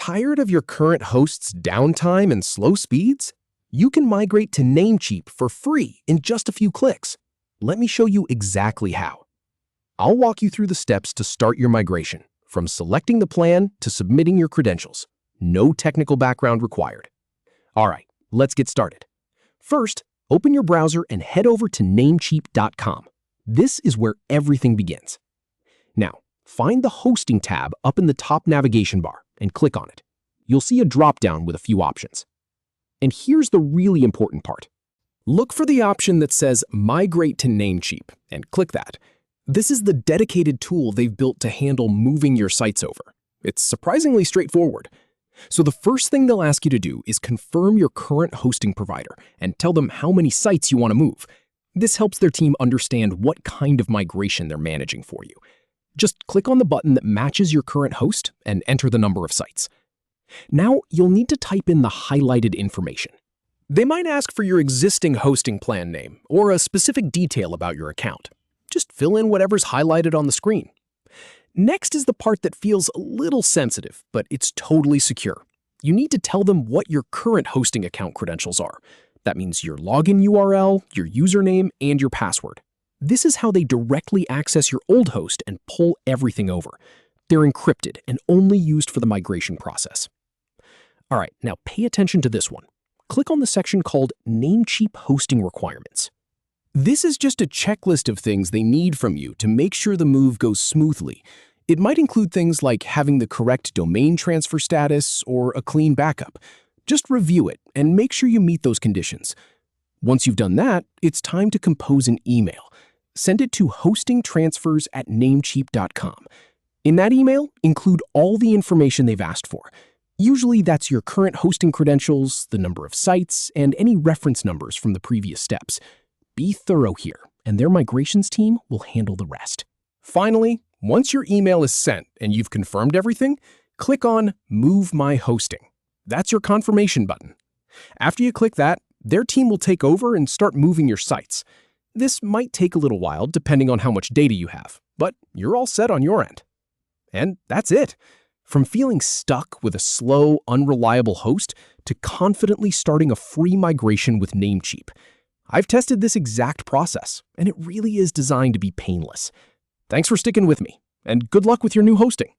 Tired of your current host's downtime and slow speeds? You can migrate to Namecheap for free in just a few clicks. Let me show you exactly how. I'll walk you through the steps to start your migration, from selecting the plan to submitting your credentials. No technical background required. All right, let's get started. First, open your browser and head over to Namecheap.com. This is where everything begins. Now, find the Hosting tab up in the top navigation bar and click on it. You'll see a drop-down with a few options. And here's the really important part. Look for the option that says Migrate to Namecheap and click that. This is the dedicated tool they've built to handle moving your sites over. It's surprisingly straightforward. So the first thing they'll ask you to do is confirm your current hosting provider and tell them how many sites you want to move. This helps their team understand what kind of migration they're managing for you. Just click on the button that matches your current host and enter the number of sites. Now, you'll need to type in the highlighted information. They might ask for your existing hosting plan name or a specific detail about your account. Just fill in whatever's highlighted on the screen. Next is the part that feels a little sensitive, but it's totally secure. You need to tell them what your current hosting account credentials are. That means your login URL, your username, and your password. This is how they directly access your old host and pull everything over. They're encrypted and only used for the migration process. All right, now pay attention to this one. Click on the section called Namecheap Hosting Requirements. This is just a checklist of things they need from you to make sure the move goes smoothly. It might include things like having the correct domain transfer status or a clean backup. Just review it and make sure you meet those conditions. Once you've done that, it's time to compose an email. Send it to hostingtransfers@namecheap.com. In that email, include all the information they've asked for. Usually that's your current hosting credentials, the number of sites, and any reference numbers from the previous steps. Be thorough here, and their migrations team will handle the rest. Finally, once your email is sent and you've confirmed everything, click on Move My Hosting. That's your confirmation button. After you click that, their team will take over and start moving your sites. This might take a little while depending on how much data you have, but you're all set on your end. And that's it. From feeling stuck with a slow, unreliable host to confidently starting a free migration with Namecheap. I've tested this exact process, and it really is designed to be painless. Thanks for sticking with me, and good luck with your new hosting.